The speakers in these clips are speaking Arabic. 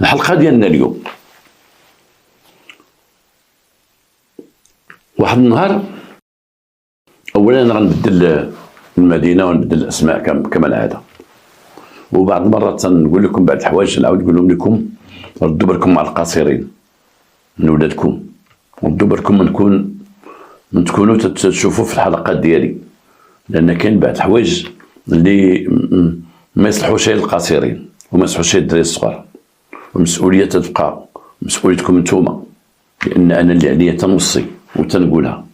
الحلقه ديالنا اليوم، واحد النهار اولا غنبدل المدينه ونبدل الاسماء كما العاده، وبعض المرات تنقول لكم بعض الحوايج نعاود نقولهم لكم. ردوا بالكم مع القاصرين من ولادكم، ردوا بالكم من تكونوا تشوفوا في الحلقات ديالي، لان كاين بعض الحوايج اللي ما يصلحوش للقاصرين وما يصلحوش للدراري الصغار، والمسؤوليه تتبقى مسؤوليتكم نتوما، لان انا اللي عليا تنوصي وتنقولها،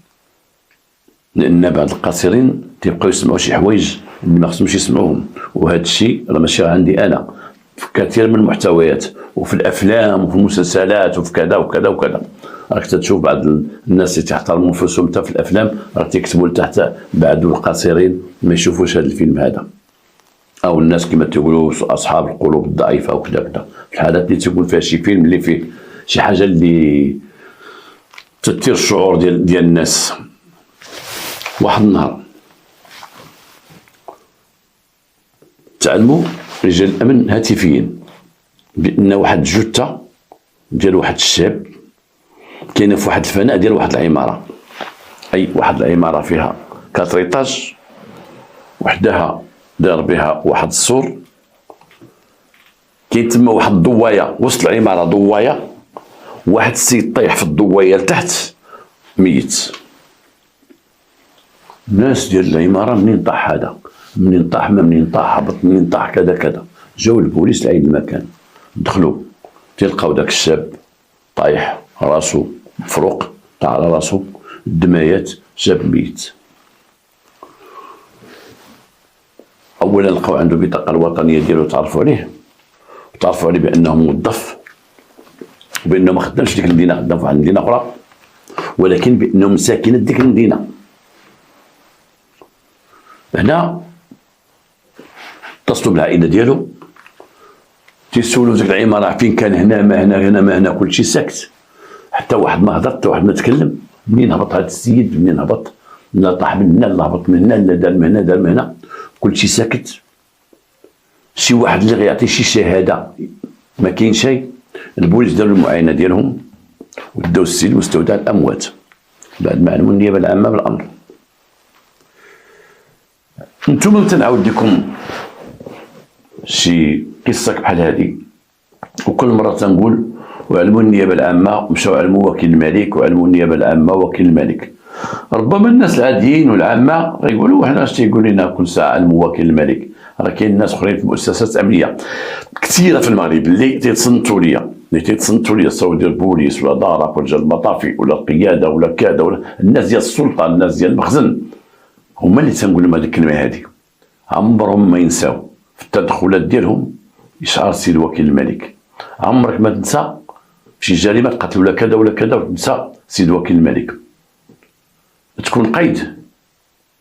لان بعض القاصرين تيبقاو يسمعوا شي حوايج اللي ما خصهمش يسمعوهم، وهذا الشيء راه ماشي عندي انا، في كثير من المحتويات وفي الافلام وفي المسلسلات وفي كذا وكذا وكذا. راك تشوف بعض الناس اللي تحترموا انفسهم حتى في الافلام راه تيكتبوا لتحت بعض القاصرين ما يشوفوش هذا الفيلم هذا، او الناس كما تيقولوا اصحاب القلوب الضعيفه وكذا كذا، في الحالات اللي تيكون فيها شي فيلم اللي فيه شي حاجه اللي تثير الشعور ديال الناس. واحد النهار تعلموا رجال الامن هاتفيا بان واحد الجثه ديال واحد الشاب كاينه في واحد الفناء ديال واحد العماره، اي واحد العماره فيها 4 ايطاج، وحدها دار بها واحد السور، كاين تما واحد الضوايه وسط العماره، ضوايه، واحد السيد طايح في الضوايه لتحت ميت. الناس ديال العماره منين طاح هذا، منين طاح، ما منين طاح، هبط منين طاح، كذا كذا. جاو البوليس لعين المكان، دخلوا تلقاو داك الشاب طايح، راسو مفروق، طاح على راسو، الدمايات، شاب ميت. اولا لقاو عنده البطاقه الوطنيه ديالو، تعرفوا عليه بانه موظف، وبانه ما خدامش ديك المدينه، خدام في واحد المدينه اخرى، ولكن بانه مساكن ديك المدينه. هنا اتصلوا بالعائله ديالو، تيسولوا ديك العماره فين كان، هنا ما هنا، هنا ما هنا، كلشي ساكت، حتى واحد ما هضر، حتى واحد ما تكلم. منين هبط هذا السيد، منين هبط، لا طاح من هنا، لا هبط من هنا، لا دار من هنا، دار من هنا، كلشي ساكت. شي واحد اللي غيعطي شي شهاده ما كاين شيء. البوليس داروا المعاينه ديالهم وداو السيد مستودع الاموات بعد ما علموا النيابه العامه بالامر. نتوما تنعاود لكم شي قصه بحال هذه، وكل مره تنقول وعلموا النيابه العامه، مشاو علموا وكيل الملك، وعلموا النيابه العامه وكيل الملك. ربما الناس العاديين والعامه غيقولوا حنا اش تيقول لنا كل ساعه علموا وكيل الملك، راه كاين ناس اخرين في مؤسسات امنيه كثيره في المغرب اللي تيتصنتوا ليا الصوت ديال البوليس ولا دارك ولا المطافي ولا القياده ولا كذا، ولا الناس ديال السلطه، الناس ديال المخزن، هما اللي تنقول لهم هذه الكلمه هذه. عمرهم ما ينساو في التدخلات ديالهم اشعار السيد وكيل الملك. عمرك ما تنسى شي جريمه قتل ولا كذا ولا كذا وتنسى السيد وكيل الملك. تكون قيد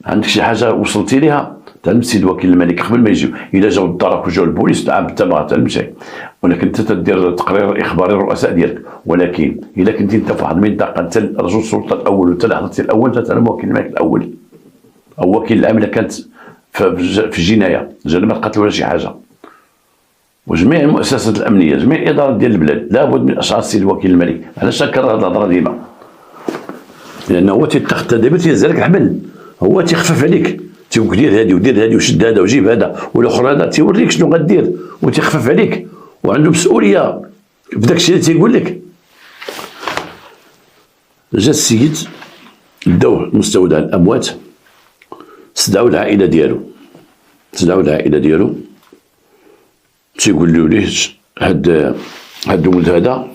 عندك شي حاجه وصلتي ليها تعلم السيد وكيل الملك قبل ما يجيو. الا جاو لدارك وجاو البوليس نعم انت ما غتعلم شيء، ولكن انت تدير تقرير اخباري للرؤساء ديالك. ولكن الا كنتي انت في واحد المنطقه انت رجل السلطه الاول وانت اللي حضرتي الاول، تتعلم وكيل الملك الاول او وكيل العام الا كانت في جنايه جريمه قتل ولا شي حاجه. وجميع المؤسسات الامنيه، جميع الادارات ديال البلاد لابد من اشعار السيد وكيل الملك. علاش نكرر هذه الهضره ديما؟ لانه هو تيتخذ دابا تيهز لك الحبل، هو تيخفف عليك، تيقول دير هذه ودير هذه وشد هذا وجيب هذا، والاخر هذا تيوريك شنو غدير وتيخفف عليك، وعنده مسؤوليه في داك الشيء اللي تيقول لك. جا السيد داوه مستودع الاموات، استدعوا العائله ديالو، تيقول له ليه هاد الولد هذا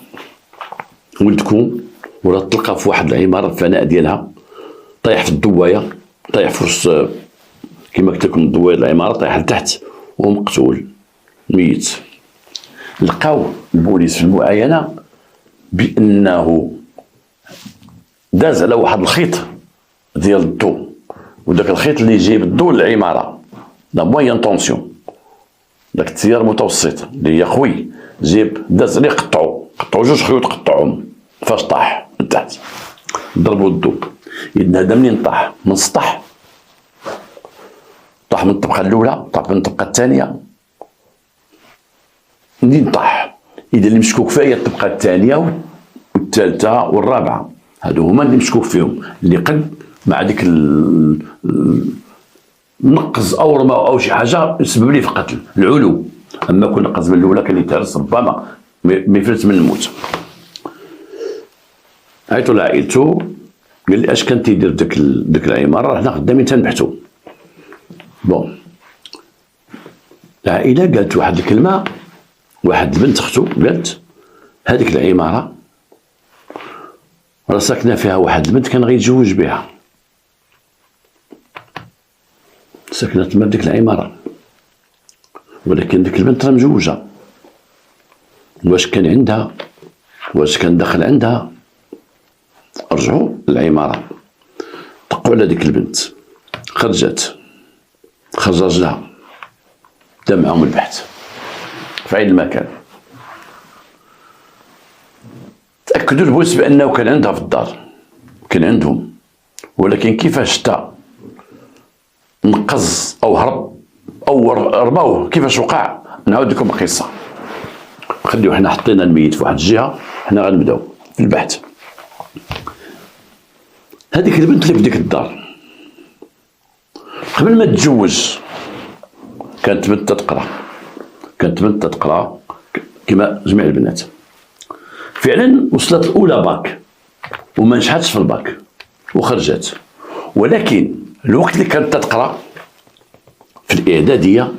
ولدكم، ولا تلقى في واحد العماره الفناء ديالها طايح في الضوايه، طايح في وسط كما قلت لكم الضوايه العماره، طايح لتحت ومقتول ميت. لقاو البوليس في المعاينه بانه داز على واحد الخيط ديال الضوء، وداك الخيط اللي جايب الضوء للعماره لا موين طونسيون، داك التيار المتوسط اللي هي خوي جيب داز عليه، قطعوا 2 خيوط، قطعوهم فاش طاح من تحت، ضربوا الضوء. إذن هذا منين طاح؟ من السطح، طاح من الطبقه الاولى، طاح من الطبقه الثانيه. منين طاح؟ اذا اللي مشكوك فيها هي الطبقه الثانيه والثالثه والرابعه، هادو هما اللي مشكوك فيهم، اللي قد مع ديك نقص او رمى او شي حاجه يسبب لي في قتل العلو. اما كون نقص من الاولى كان يتهرس ربما ما يفلت من الموت. عيطوا لعائلته قال لي اش كان تيدير ديك العماره، حنا خدامين تنبحثوا. بون العائله قالت واحد الكلمه، واحد البنت اختو قالت هذيك العماره راه ساكنه فيها واحد البنت كان غيتزوج بها، ساكنه تما ديك العماره، ولكن ديك البنت راه مزوجه. واش كان عندها، واش كان داخل عندها؟ رجعوا للعماره دقوا على ديك البنت، خرج راجلها، بدا معاهم البحث في عين المكان. تأكدوا البوليس بأنه كان عندها في الدار، كان عندهم، ولكن كيفاش تا نقز أو هرب أو رموه، كيفاش وقع، نعاود لكم القصة. خليو حنا حطينا الميت في واحد الجهة، حنا غنبداو في البحث. هذيك البنت اللي في ديك الدار قبل ما تتزوج كانت بنت تقرا كما جميع البنات. فعلا وصلت الاولى باك وما نجحتش في الباك وخرجت، ولكن الوقت اللي كانت تقرا في الاعداديه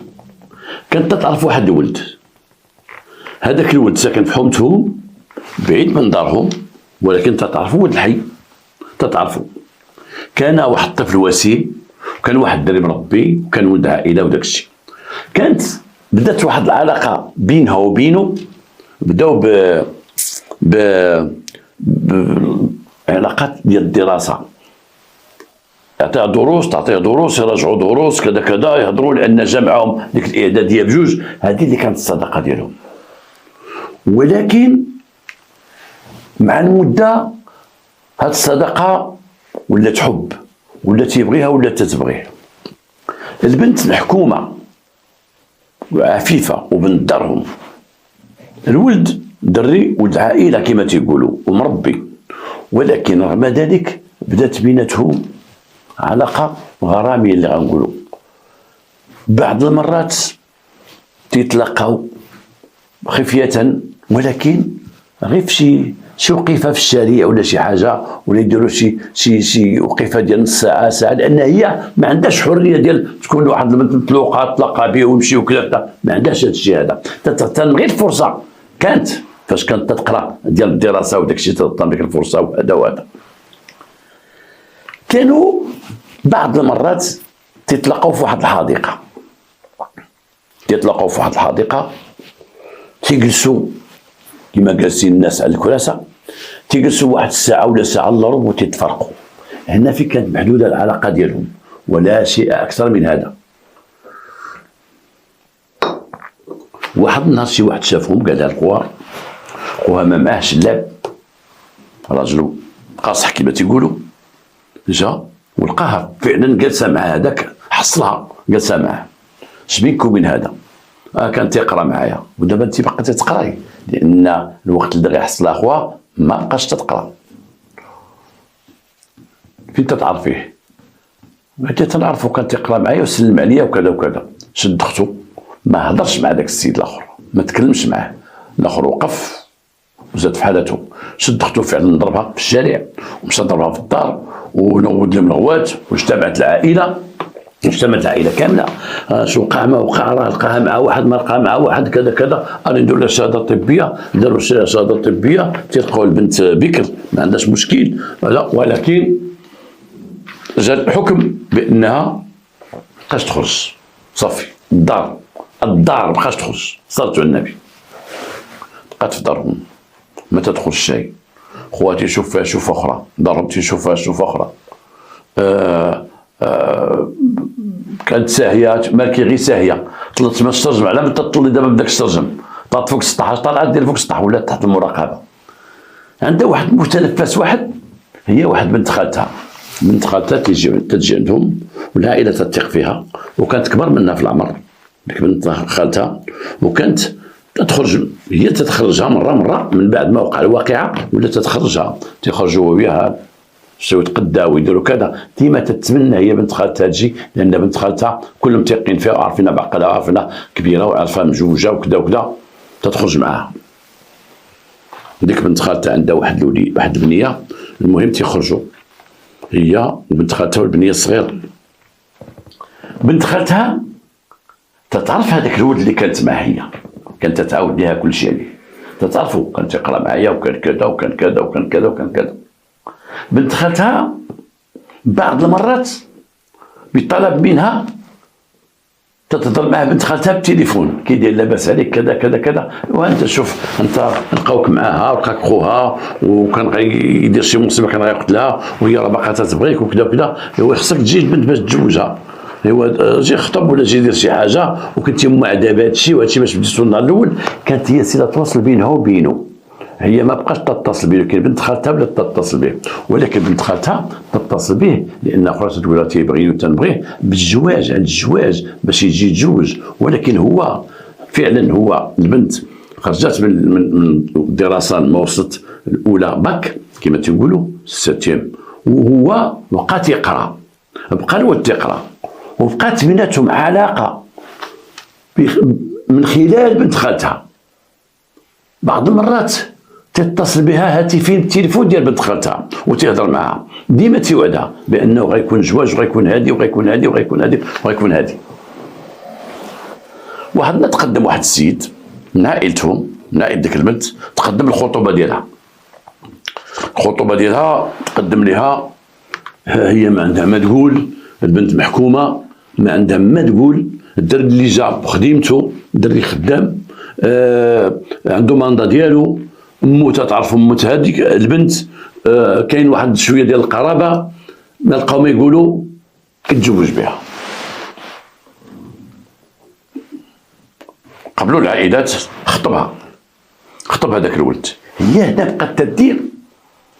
كانت تعرف واحد الولد. هذاك الولد ساكن في حومتهم بعيد من دارهم، ولكن تعرفوا ولد الحي، تعرفوا كان واحد الطفل وسيم، وكان واحد الدري مربي، وكان ولد عائله وداك الشيء. كانت بدات واحد العلاقه بينها وبينه، بداو علاقات ديال الدراسه، يعطيها دروس تعطيه دروس، يراجعوا دروس كذا كذا، يهضروا لان جمعهم ديك الاعداديه بجوج. هذه اللي كانت الصداقه ديالهم. ولكن مع المده هاد الصداقه ولات حب، ولا تيبغيها ولا تتبغيه. البنت الحكومه وعفيفه وبنت دارهم، الولد دري ولد عائله كما تيقولوا ومربي، ولكن رغم ذلك بدات بيناتهم علاقه غراميه اللي غنقولوا. بعض المرات تيتلاقاو خفيه، ولكن غير في شي وقيفه في الشارع ولا شي حاجه، ولا يديروا شي وقيفه ديال نص ساعه ساعه، لان هي ما عندهاش حريه ديال تكون واحد البنت مطلوقه تلاقى به ويمشي وكذا، ما عندهاش هذا الشيء هذا. تنغير الفرصه كانت فاش كانت تقرا ديال الدراسه وداك الشيء تطلب ديك الفرصه وهذا وهذا. كانوا بعض المرات تتلاقاو في واحد الحديقه، تيجلسوا كما جالسين الناس على الكراسه، تيجلسوا واحد الساعه ولا ساعه الا ربع وتتفرقوا. هنا في كانت محدوده العلاقه ديالهم ولا شيء اكثر من هذا. واحد النهار شي واحد شافهم قال لها خوها ما معاهش اللعب، راجل قاصح كما تيقولوا، جا ولقاها فعلا جالسه مع هذاك، حصلها جالسه معاه. اش بينكم وبين هذا؟ كانت تقرا معايا، ودابا انت باقا تقراي، لان الوقت اللي غيحصل اخوها ما بقاش تقرا. فين تتعرفيه؟ قالت لي تنعرفو، كان تقرا معايا وسلم عليا وكذا وكذا. شد اختو، ما هضرش مع داك السيد الاخر، ما تكلمش معاه. الاخر وقف وزاد في حالته. شد اختو فعلا ضربها في الشارع، ومشى ضربها في الدار، ونود المغوات، واجتمعت العائله كامله. شو وقع ما وقع، راه لقاها مع واحد ما لقاها مع واحد كذا كذا. انا ندير لها شهاده طبيه، داروا شهاده طبيه، تلقاو البنت بكر ما عندهاش مشكل، ولكن جا الحكم بانها مابقاش تخرج، صافي الدار مابقاش تخرج، صلاتو على النبي، بقات في دارهم ما تدخلش شيء. خواتي يشوف فيها شوف اخرى، دارهم تيشوف فيها شوف اخرى. كانت ساهيه مالكي غير ساهيه، طلعت من السرجم على ما تطلي دابا بداك السرجم، طلعت فوق السطح، طلعت ديال فوق السطح، ولات تحت المراقبه. عندها واحد المتنفس واحد، هي واحد بنت خالتها تجي عندهم، والعائله تثق فيها، وكانت كبر منها في العمر ديك بنت خالتها، وكانت تخرج هي تتخرجها مرة من بعد ما وقع الواقعة، ولا تتخرجها تيخرجوا وياها يمشيو يتقداو ويديروا كذا. ديما تتمنى هي بنت خالتها تجي، لان بنت خالتها كلهم تيقين فيها وعارفينها بعقلها وعارفينها كبيره وعارفها مجوجه وكذا وكذا، تتخرج معاها. ديك بنت خالتها عندها واحد الوليد واحد البنيه، المهم تيخرجوا هي وبنت خالتها والبنيه الصغيره. بنت خالتها تتعرف هذاك الولد اللي كانت معاه، هي كانت تتعاود ليها كل شيء عليه، تتعرفوا كان تيقرا معايا وكان كذا وكان كذا وكان كذا وكان كذا. بنت خالتها بعض المرات بيطلب منها تتهضر مع بنت خالتها بالتليفون، كيدير لاباس عليك كذا كذا كذا، وانت شوف انت نلقاوك معاها ولقاك خوها وكان غيدير شي مصيبه كان غيقتلها وهي راه باقا تتبغيك وكذا وكذا، ايوا خصك تجي البنت باش تتزوجها، ايوا جي خطب ولا جي دير شي حاجه. وكنتي موعده بهذا الشيء وهذا الشيء باش بديتو النهار الاول كانت هي صله تواصل بينها وبينه، هي ما بقاش تتصل به، لكن بنت خالتها بدات تتصل به، ولكن بنت خالتها تتصل به لان اخرى تقول راه تيبغيني وتنبغيه بالزواج، عند الزواج باش يجي يتزوج. ولكن هو فعلا هو البنت خرجت من الدراسه المتوسط الاولى باك كما تيقولوا سيتيم، وهو بقى تيقرا، بقى الولد تيقرا، وبقات بيناتهم علاقه من خلال بنت خالتها. بعض المرات تتصل بها هاتفيا بالتليفون ديال بنت خالتها وتهضر معها، ديما تيوعدها بانه غيكون زواج وغيكون هادي وغيكون هادي وغيكون هادي وغيكون هادي. واحد تقدم واحد السيد من عائلتهم، من عائلة ديك البنت، تقدم الخطوبه ديالها. الخطوبه ديالها تقدم لها، هي ما عندها ما تقول، البنت محكومه ما عندها ما تقول، الدري اللي جا بخديمته، الدري خدام، عنده ماندا ديالو، امو تتعرف امو هذيك البنت، كاين واحد شويه ديال القرابه، ما لقاو ما يقولوا كتزوج بها. قبلوا العائلات خطب هذاك الولد، هي هنا بقات تدير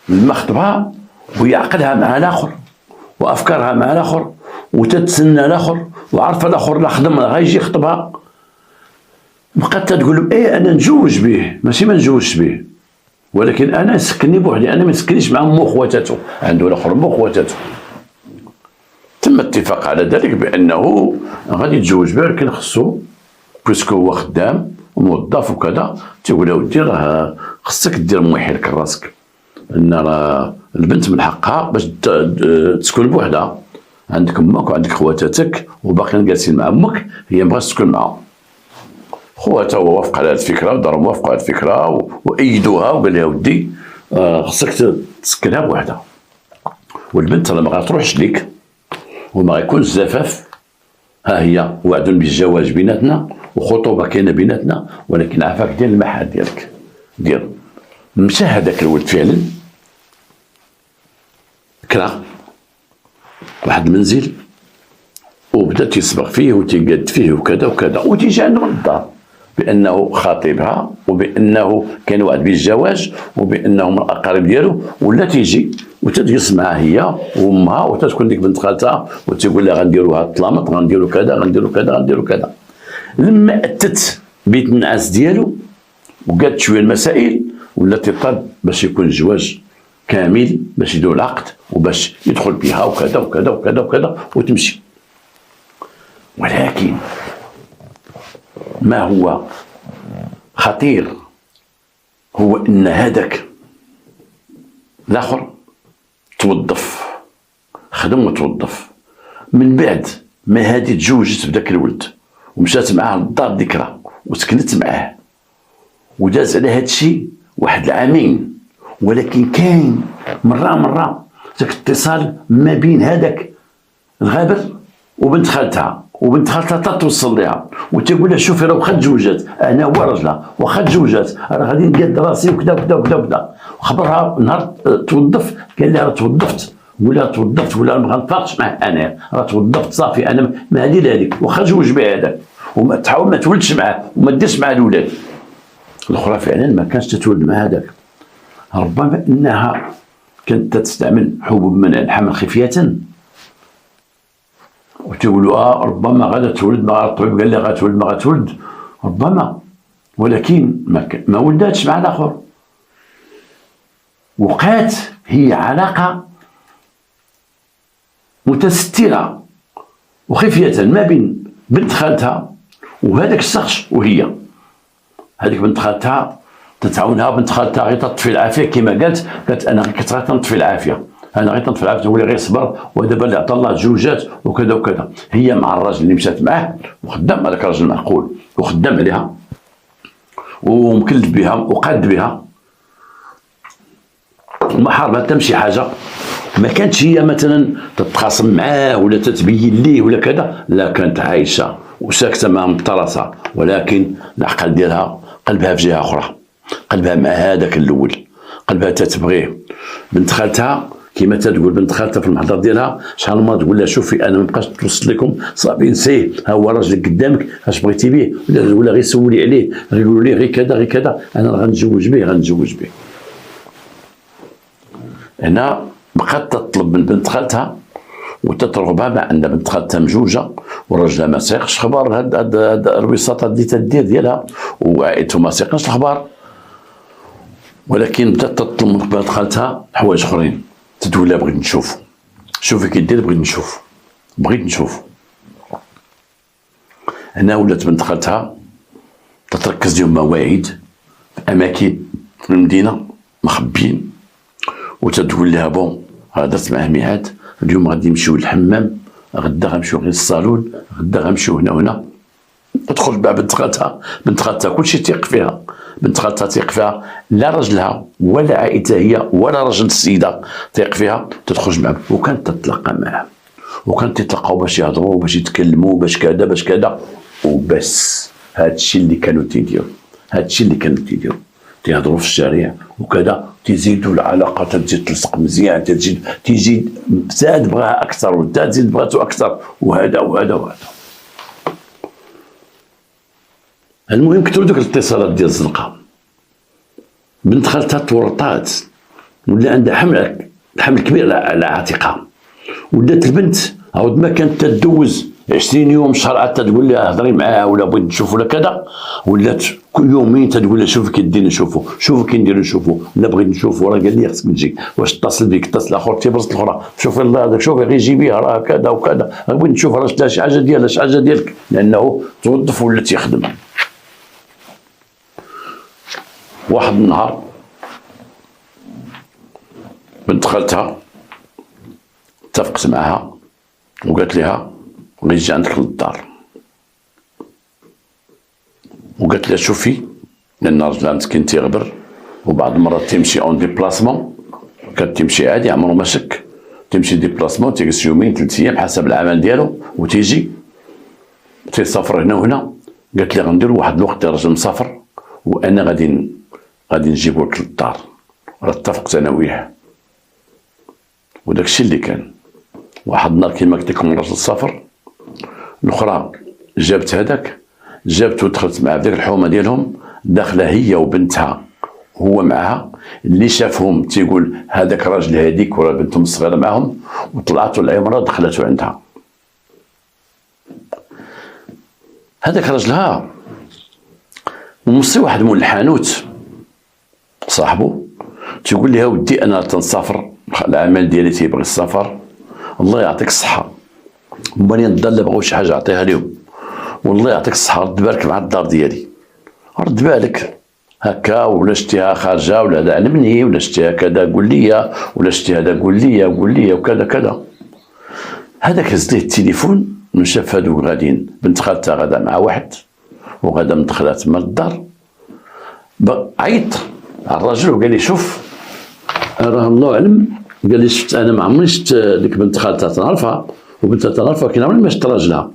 لما خطبها وهي عقلها مع الاخر وافكارها مع الاخر وتتسنى الاخر وعارفه الاخر لا خدم غيجي يخطبها، بقات تقول ايه انا نتزوج به، ماشي ما نتزوجش به، ولكن انا نسكنني بوحدي، انا ما نسكنيش مع مو خواتاتو، عنده الاخر مو خواتاتو. تم الاتفاق على ذلك بانه غادي يتزوج به، ولكن خصو بيسكو هو خدام وموظف وكذا، تيقول له ودي راه خصك دير مويحي لك راسك، ان راه البنت من حقها باش تسكن بوحدها، عندك امك وعندك خواتاتك وباقيين جالسين مع امك، هي مابغاش تسكن معاهم. خواتها هو وافق على هذه الفكره ودارهم وافقوا على الفكره وايدوها وقال لها ودي خصك تسكنها بوحدها، والبنت راه ما غاتروحش ليك وما غيكونش زفاف، ها هي وعد بالزواج بيناتنا وخطوبه كاينه بيناتنا، ولكن عافاك ديال المحل ديالك دير. مشى هذاك الولد فعلا كرا واحد المنزل وبدا تيصبغ فيه وتيقاد فيه وكذا وكذا، وتيجي عنده من الدار بانه خاطبها وبانه كان وعد بالزواج وبانه من الاقارب ديالو، ولا تيجي وتجلس معها هي وامها وتتكون ديك بنت خالتها وتقول لها غنديروا هاد الطلامط، غنديروا كذا غنديروا كذا غنديروا كذا. لما اتت بيت النعاس ديالو وقالت شويه المسائل، ولا تطلب باش يكون الزواج كامل، باش يديروا العقد وباش يدخل بها وكذا وكذا وكذا وكذا وتمشي. ولكن ما هو خطير هو ان هذاك الاخر توظف، خدم وتوظف، من بعد ما هادي تزوجت بداك الولد ومشات معاه للدار ذكرى وسكنت معاه وداز على هاد الشيء واحد العامين، ولكن كاين مرة ذاك الاتصال ما بين هذاك الغابر وبنت خالتها، وبنت خالتها تتوصل لها وتقول لها شوفي راه واخا تزوجات انا هو راجلها، واخا تزوجات راه غادي نقاد راسي وكذا وكذا وكذا وكذا. خبرها نهار توظف قال لها راه توظفت ولا ما غنتفاقش معاه، انا راه توظفت صافي، انا ما هادي لهاديك، واخا تزوج بها هذاك وما تحاول ما تولدش معاه وما ديرش معاه الاولاد. الاخرى فعلا ما كانش تتولد مع هذاك، ربما انها كانت تستعمل حبوب منع الحمل خفيه، وتقولوا ربما غادا تولد، ما الطبيب قال لي غتولد ما غتولد، ربما ولكن ما ولداتش مع الاخر. وقعت هي علاقه متستره وخفيه ما بين بنت خالتها وهذاك الشخص، وهي هذيك بنت خالتها تتعاونها بنت خالتها غير تطفي العافيه كما قالت انا غير كنت تنطفي العافيه، انا غير تنطفي العافيه، تقول لي غير صبر ودابا اللي عطى الله زوجات وكذا وكذا. هي مع الراجل اللي مشات معاه وخدام، هذاك الراجل معقول وخدام عليها ومكلف بها وقاد بها وما حاربها حتى شي حاجه. ما كانتش هي مثلا تتخاصم معاه ولا تتبين ليه ولا كذا، لا، كانت عايشه وساكته مع مطرسه، ولكن العقل ديالها قلبها في جهه اخرى، قلبها مع هذاك الاول، قلبها تتبغيه. بنت خالتها كما تقول بنت خالتها في المحضر ديالها شحال ما تقول لها شوفي انا ما بقاش توصل لكم صافي نسيه، ها هو راجلك قدامك اش بغيتي به، ولا غير سولي عليه غير يقولوا لي غير كذا غير كذا، انا غنتزوج به. هنا بقات تطلب من بنت خالتها وتترغبها مع ان بنت خالتها مجوجه وراجلها ما سايقش خبر هاد الوساطه اللي تدير ديالها وعائلته ما سايقش الخبر، ولكن بدات تطلب من بنت خالتها حوايج اخرين. تقول لها بغيت نشوف، شوفي كي دير، بغيت نشوف. هنا ولات بنت خالتها تتركز لهم مواعيد في اماكن في المدينه مخبيين، وتتقول لها بون درت معاه ميعاد، اليوم غادي نمشيو للحمام، غدا غنمشيو غير للصالون، غدا غنمشيو هنا وهنا. تدخل مع بنت خالتها كلشي تيق فيها، بنت خالتها تيق فيها، لا رجلها ولا عائلتها هي ولا رجل السيده تيق فيها، تدخل معاه. وكانت تتلاقى معاه وكانت يتلاقاو باش يهضروا باش يتكلموا باش كذا وبس. هادشي اللي كانوا تيديروا، تيهضروا في الشارع وكذا، تيزيدوا العلاقه تزيد تلصق مزيان، تزيد زاد بغاها اكثر وزاد بغاتو اكثر، وهذا. المهم كثروا دوك الاتصالات ديال الزنقه. بنت خالتها تورطات ولا عندها حمل كبير على عاتقها، ولات البنت عاود ما كانت تدوز 20 يوم شهر حتى تقول لها هضري معاه ولا بغيت نشوف ولا كذا، ولات كل يومين تقول لها شوفي كي دير نشوفو، شوفي كي ندير نشوفو، لا بغيت نشوفو راه قال لي خصك تجي، واش اتصل بك اتصل اخر تيبرز الاخرى، شوفي الله هذاك شوفي غير جيبيها راه كذا وكذا، بغيت نشوف راه شتا شي حاجه ديالها شي حاجه ديالك، لانه توظف ولا تيخدم. واحد النهار بنت خالتها اتفقت معها وقالت لها غيجي عندك للدار، وقالت لها شوفي لان راجلها مسكين تيغبر وبعض المرات تيمشي اون ديبلاسمون، كانت تمشي عادي عمرو ما شك، تمشي ديبلاسمون تيجلس يومين 3 ايام حسب العمل ديالو وتيجي تيسافر هنا وهنا. قالت لها غنديروا واحد الوقت الراجل مسافر وانا غادي نجيبو لك للدار، راه اتفقت انا وياه. وداك الشيء اللي كان. واحد النهار كيما قلت لكم راجل سافر، الاخرى جابت هذاك، جابت ودخلت معاه في ديك الحومه ديالهم، داخله هي وبنتها هو معها، اللي شافهم تيقول هذاك راجل هذيك ولا بنتهم الصغيره معهم، وطلعتوا العمره دخلتوا عندها. هذاك راجلها ومصي واحد مول الحانوت صاحبه تيقول لها ودي انا تنسافر، العمل ديالي تيبغي السفر، الله يعطيك الصحه، بني الدار اللي بغاو شي حاجه عطيها لهم، والله يعطيك الصحه رد بالك مع الدار ديالي، رد بالك هكا، ولا شتيها خارجه ولا هذا علمني، ولا شتيها كذا قول لي، ولا شتي هذا قول لي وكذا كذا. هذاك هز ليه التليفون من شاف هادو غاديين، بنت خالتها غادا مع واحد وغادا مدخله تما للدار، عيط على الراجل وقال لي شوف راه الله اعلم، قال لي شفت انا ما عمري شفت ديك بنت خالتها تنعرفها وبنتها تنعرفها، ولكن عمري ما شفت راجلها،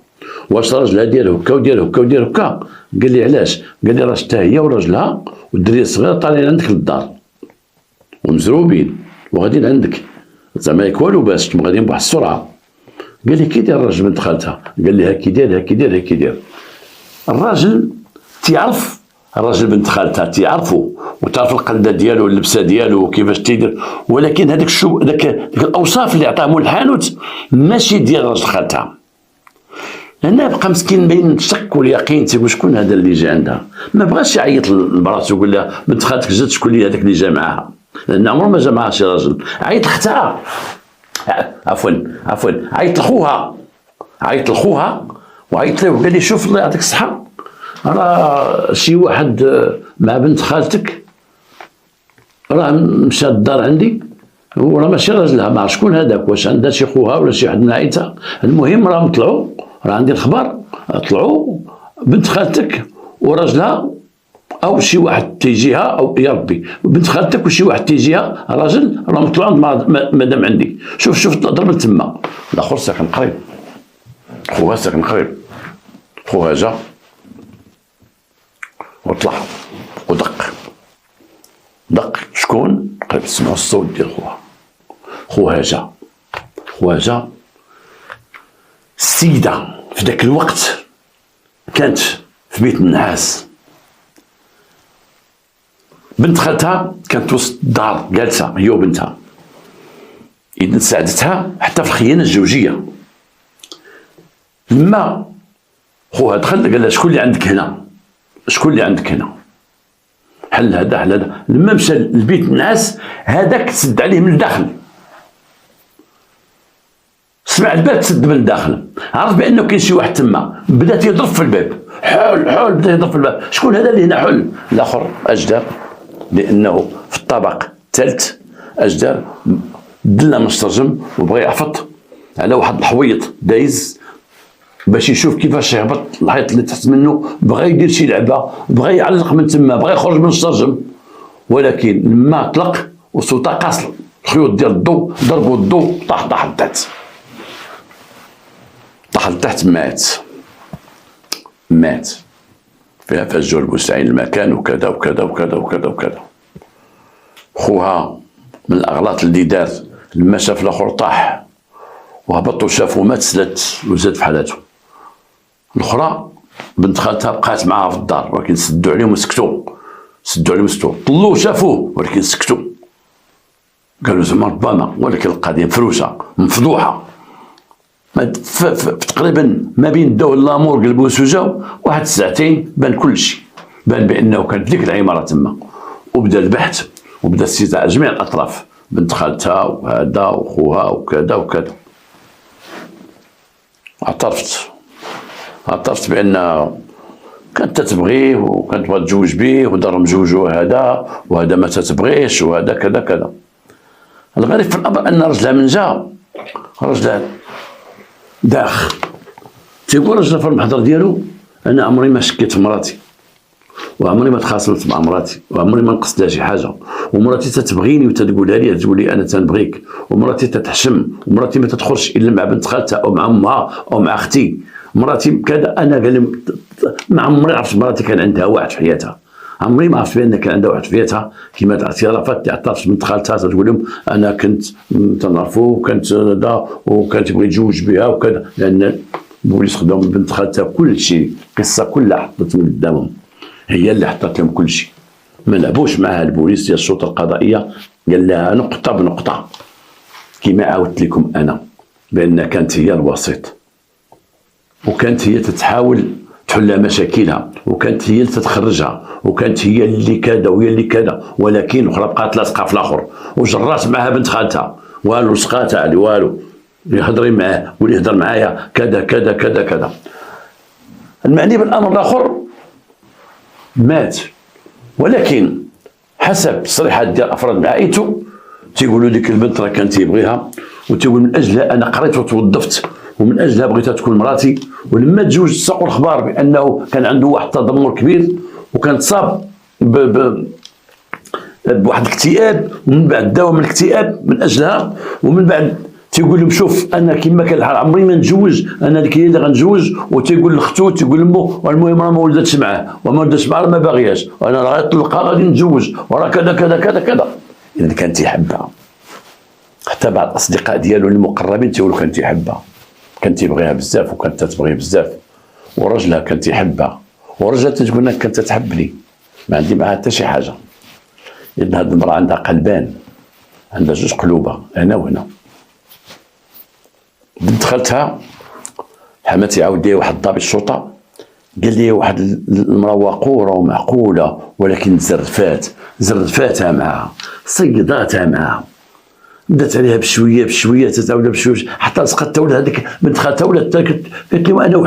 واش راجلها ديال هكا وديال هكا وديال هكا؟ قال لي علاش؟ قال لي راه شفتها هي وراجلها والدريه الصغيره طالعين عندك للدار ومزروبين وغاديين عندك، زعما ياك والو باش غاديين بواحد السرعه. قال لي كي داير الراجل بنت خالتها؟ قال لي هاكي داير. الراجل تيعرف، الراجل بنت خالتها تيعرفوا وتعرف القلده ديالو واللبسه ديالو وكيفاش تيدير، ولكن هذاك داك الاوصاف اللي عطاه مول الحانوت ماشي ديال راجل خالتها. هنا بقى مسكين بين الشك واليقين، تيقول شكون هذا اللي جا عندها. ما بغاش يعيط لمراته ويقول لها بنت خالتك جات، شكون اللي هذاك اللي جا معاها، لان عمره ما جا معاها شي راجل. عيط لختها، عفوا عيط لخوها وعيط له وقال لي شوف الله يعطيك الصحه، راه شي واحد مع بنت خالتك راه مشى الدار عندي، وراه ماشي راجلها، ما عرف شكون هذاك، واش عندها شي خوها ولا شي حد من عائلتها. المهم راهم طلعوا، راه عندي الخبر، طلعوا بنت خالتك وراجلها او شي واحد تيجيها، او يا ربي بنت خالتك وشي واحد تيجيها راجل، راهم طلعوا عند مادام عندي. شوف ضرب لتما. الاخر ساكن قريب، خوها ساكن قريب، خوها جا وطلع ودق شكون؟ قريب تسمعوا الصوت ديال خوها جا. السيدة في ذاك الوقت كانت في بيت النعاس، بنت خالتها كانت وسط الدار جالسة هي وبنتها، إذا ساعدتها حتى في الخيانة الزوجية. لما خوها دخل قال لها شكون اللي عندك هنا، حل هذا. لما مشى لبيت الناس هذاك سد عليه من الداخل، سمع الباب تسد من الداخل، عرف بانه كاين شي واحد تما، بدا يضرب في الباب، حول بدا يضرب في الباب، شكون هذا اللي هنا حل. الاخر اجدر لانه في الطابق الثالث، اجدر دلا مسترجم وبغى يعفط على واحد الحويط دايز باش يشوف كيفاش يهبط الحيط اللي تحت منه، بغى يدير شي لعبه، بغى يعلق من تما، بغى يخرج من السرجم. ولكن لما طلق وصوتا قاصر الخيوط ديال الضوء، ضربوا الضوء طاح لتحت، مات. فيها فجوا المستعين المكان وكذا وكذا وكذا وكذا وكذا. خوها من الاغلاط اللي دار لما شاف الاخر طاح وهبط وشافو مات، سلات وزاد في حالته. الاخرى بنت خالتها بقات معاها في الدار، ولكن سدوا عليهم وسكتوا، طلوه شافوه ولكن سكتوا، قالوا زعما ربما، ولكن القضيه مفروشه مفضوحه. تقريبا ما بين الدو لامور قلبوا سوجاو واحد ساعتين بان كل شيء، بان بانه كانت ديك العماره تما، وبدا البحث وبدا استدعاء جميع الاطراف، بنت خالتها وهذا وخوها وكذا وكذا. اعترفت بان كانت تتبغيه وكانت تبغى تتزوج به، ودار مزوجوا هذا وهذا ما تتبغيش وهذا كذا كذا. الغريب في الامر ان رجلها من جا، رجلها داخ تيقول رجلها في المحضر ديالو انا عمري ما شكيت في مراتي، وعمري ما تخاصمت مع مراتي، وعمري ما نقصت لها شي حاجه، ومراتي تتبغيني وتقولها لي، تقول لي انا تنبغيك، ومراتي تتحشم، ومراتي ما تدخلش الا مع بنت خالتها او مع امها او مع اختي، مراتي كذا. انا قال ما عمري عرفت مراتي كان عندها واحد في حياتها، عمري ما عرفت بان كان عندها واحد في حياتها كيما الاعترافات اللي اعترفت بنت خالتها تقول لهم انا كنت تنعرفو وكانت هذا وكانت تبغي تزوج بها وكذا، لان البوليس خداو من بنت خالتها كل شيء، القصه كلها حطت من قدامهم، هي اللي حطت لهم كل شيء، ما لعبوش معها البوليس ديال الشرطه القضائيه، قال لها نقطه بنقطه كيما عاودت لكم انا بان كانت هي الوسيط، وكانت هي تتحاول تحل مشاكلها، وكانت هي اللي تتخرجها، وكانت هي اللي كذا وهي اللي كذا، ولكن الاخرى بقات لاصقه في الاخر، وجرات معها بنت خالتها والو سقات عليه والو، يهضري معاه واللي يهضر معايا كذا كذا كذا كذا. المعني بالامر الاخر مات، ولكن حسب التصريحات ديال افراد من عائلته تيقولوا ديك البنت راه كان تيبغيها، وتيقول من اجلها انا قريت وتوظفت، ومن اجلها بغيتها تكون مراتي. ولما تزوج ساقوا الخبار بانه كان عنده واحد التذمر كبير، وكان تصاب بواحد الاكتئاب، ومن بعد داوى من الاكتئاب من اجلها، ومن بعد تيقول لهم شوف انا كما كان الحال عمري ما نتزوج، انا ديك هي اللي غنتزوج، وتيقول لاختو تيقول لمو والمهم راه ما ولدتش معاه وما ولدتش معاه ما باغياش، وانا راه غنطلقها غادي نتزوج وراه كذا كذا كذا كذا. اذا كان تيحبها، حتى بعض الاصدقاء ديالو المقربين تيقولوا كان تيحبها، كان تيبغيها بزاف وكانت تتبغيه بزاف، ورجلها كان تيحبها، ورجلها تقول لك كانت تحبني، ما عندي معها حتى شي حاجه. اذا هاد المراه عندها قلبان، عندها جوج قلوبه هنا وهنا. بنت خالتها حماتي عاود لي واحد الضابط الشرطه قال لي واحد المراه وقوره ومعقوله ولكن زرفاتها معها، صيداتها معها، بدات عليها بشويه بشويه تتعاود بشويه حتى سقطت ولد هذيك بنت خالتها ولات قالت لي وانا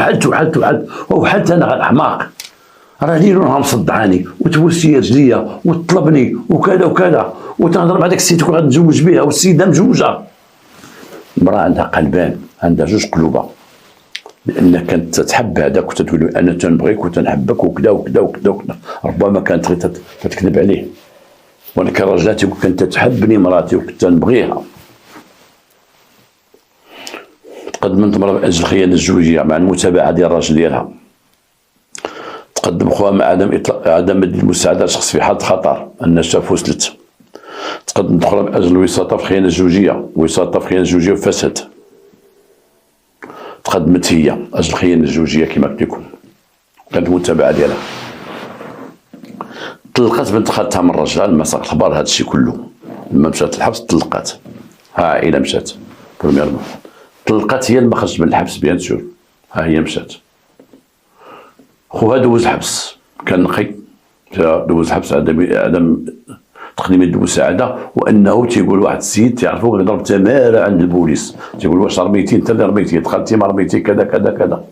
وحدت انا الحماق، راه ليل ونهار مصدعاني وتبوسي رجليا وتطلبني وكذا وتهضر مع داك السيد غنتزوج بها والسيده مزوجه. المراه عندها قلبان، عندها جوج قلوبه، لان كانت تحب هذاك وتقول انا تنبغيك وتنحبك وكذا وكذا وكذا وكذا، ربما كانت غير تكذب عليه، وانا كراجل تيقول كنت تحبني مراتي وكنت نبغيها. تقدمت مرة من اجل الخيانه الزوجيه مع المتابعه ديال الراجل ديالها، تقدم خوها مع عدم المساعده لشخص في حالة خطر النجاة فشلت. تقدمت اخرى من اجل الوساطه في الخيانه الزوجيه وفسدت. تقدمت هي اجل الخيانه الزوجيه كما قلت لكم، كانت المتابعه ديالها. طلقت بنت خالتها من الرجال، ما ساق اخبار هذا الشيء كله، لما مشات الحبس طلقات، ها عائله مشات برومييرمون، طلقت هي لما خرجت من الحبس بيان سور، ها هي مشات. خوها دوز الحبس، كان نقي، دوز الحبس عدم تقديم المساعده، وانه تيقول واحد السيد تعرفوا ضرب تماره عند البوليس، تيقول واش رميتي انت اللي رميتي، دخلتي ما رميتي كذا كذا كذا.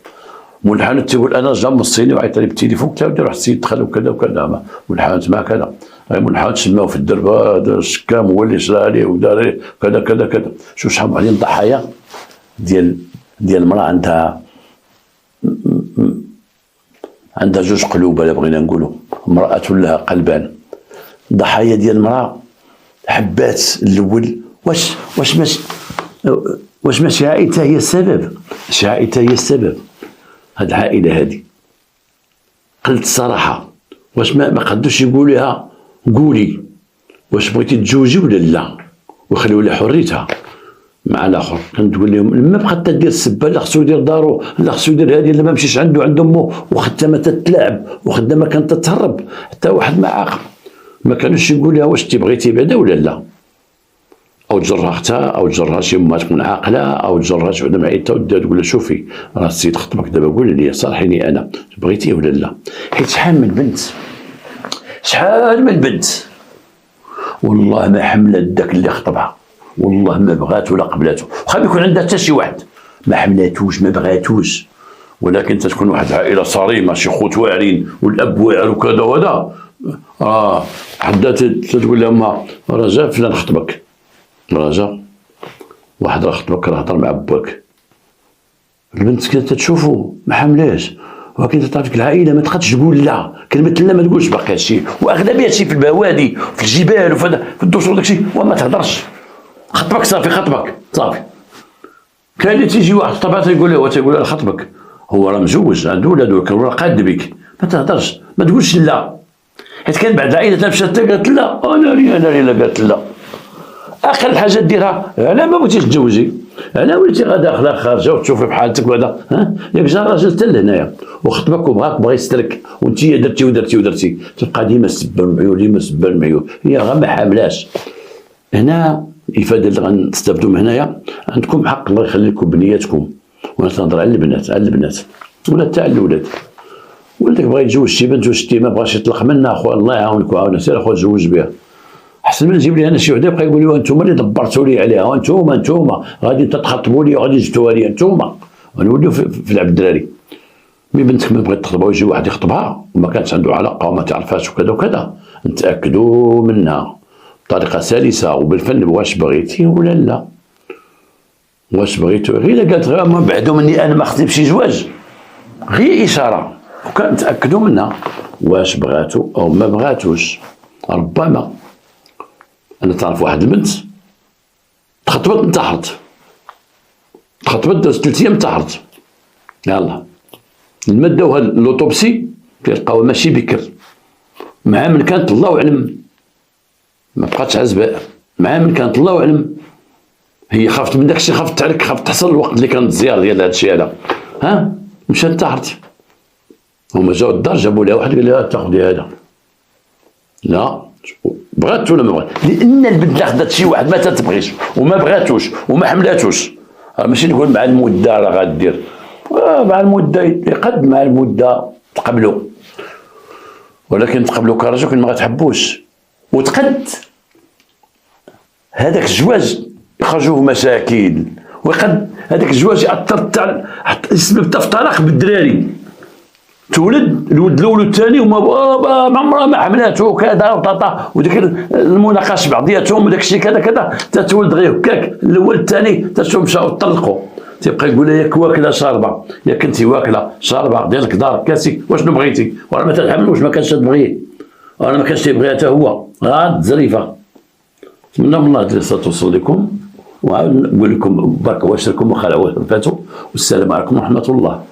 والحانوت تيقول انا جا مصيني وعيط لي بالتليفون تا واحد السيد دخل وكذا وكذا، والحانوت ما كذا، والحانوت سماو في الدرب هذا الشكام هو اللي شرا عليه ودار عليه كذا كذا كذا. شوف شحال من ضحايا ديال المراه عندها جوج قلوب، الا بغينا نقولوا امراه لها قلبان. ضحايا ديال المراه حبات الاول واش ماشي عائلتها هي السبب، هاد العائله هذه قلت الصراحه، واش ما قدوش يقولوا لها قولي واش بغيتي تتزوجي ولا لا، وخليو لها حريتها. مع الاخر كانت تقول لهم لما بقات تدير السبه لا خصو يدير دارو، لا خصو يدير هذه، ما مشيش عند امه وخدامه تتلاعب وخدامه كانت تتهرب، حتى واحد ما عاقل ما كانوش يقول لها واش تبغيتي بعدا ولا لا، او تجرها اختها او تجرها شي امها تكون عاقله او تجرها شي وحده معيطه ودها تقول لها شوفي راه السيد خطبك دابا قولي لي صالحيني انا بغيتيه ولا لا. حيت شحال من بنت والله ما حملت داك اللي خطبها، والله ما بغات ولا قبلاتو، واخا يكون عندها حتى شي واحد ما حملاتوش ما بغاتوش، ولكن تكون واحد العائله صارمه شي خوت واعرين والاب واعر وكذا وهذا، حدا تقول لها رجاء فلان خطبك، رجاء واحد راه خطبك راه هضر مع باك، البنت كانت تشوفو ما حملاش، ولكن تعرف العائله ما تقدش تقول لا، كلمه لا ما تقولش باقي هادشي، واغلبيه هادشي في البوادي في الجبال وفي الدوشور داكشي وما تهضرش، خطبك صافي خطبك صافي. كاين اللي تيجي واحد الطبعه تيقول له خطبك هو راه مزوج عنده ولاد راه قاد بك، ما تهضرش ما تقولش لا، حيت كان بعض العائلات مشات قالت لا انا لا قالت لا. اقل حاجه ديرها على ما بغيتيش تزوجي، على وليتي داخله خارجه وتشوفي بحالتك وهذا، ياك جا راجل حتى لهنايا وخطبك وبغاك بغا يسترك وانت درتي تبقى ديما السبه المعيور هي غير ما حاملاش. هنا الافاده اللي غنستافدوا من هنايا، عندكم حق الله يخلي لكم بنياتكم، وانا تنهضر على البنات ولا حتى على الاولاد. ولدك بغا يتزوج شي بنت وشتي ما بغاش يطلق منها، اخويا الله يعاونك وعاونك سير اخويا تزوج بها، احسن من نجيب لي انا شي وحده يبقى يقول لي انتم اللي دبرتوا لي عليها، وانتم غادي تخطبوا لي وغادي جبتوها لي انتم، ونوليو في لعب الدراري. مي بنتك ما بغات تخطبها ويجي واحد يخطبها وما كانش عنده علاقه وما تعرفهاش وكذا وكذا، نتاكدوا منها بطريقه سلسه وبالفن واش بغيتي ولا لا، واش بغيتو غير الا قالت غير بعدو مني انا ما خطيبش شي زواج، غير اشاره وكنتاكدوا منها واش بغاتو او ما بغاتوش. ربما انا تعرف واحد البنت تخطبت انتحرت، دازت 3 ايام انتحرت، يلاه لما داوها لوطوبسي كيلقاوها ماشي بكر، مع من كانت الله اعلم ما بقاتش عزباء، مع من كانت الله اعلم هي خافت من داكشي، خافت تعرك، خافت تحصل الوقت اللي كانت الزياره ديال هادشي هذا، مشات انتحرت. هما جاو الدار جابوا لها واحد قال لها تاخذي هذا، لا بغات ولا ما بغات، لان البنت اللي خدات شي واحد ما تتبغيش وما بغاتوش وما حملاتوش، راه ماشي نقول مع المده راه غادير، مع المده قد مع المده تقبلوا، ولكن تقبلوا كرجل كل ما غتحبوش، وتقد هذاك الزواج يخرجوه مشاكل، وقد هذاك الزواج يأثر يسبب في طلاق بالدراري، تولد الولد الاول والثاني وما ما عمرها ما حملاته وكذا وطاطا، وديك المناقشه بعضياتهم وداك الشيء كذا كذا تتولد غير هكاك، الاول الثاني تشوف مشاو طلقوا، تيبقى يقول لها ياك واكله شاربه، ياك كنتي واكله شاربه ديال الكدار كاسي واشنو بغيتي، وراه ما تنحمل واش ما كانش تبغيه، وانا ما كانش تيبغيها حتى هو، غاد زريفه. نتمنى من الله الصلاه توصل لكم، وعاود نقول لكم بارك الله فيكم وخلع وفاتوا، والسلام عليكم ورحمه الله.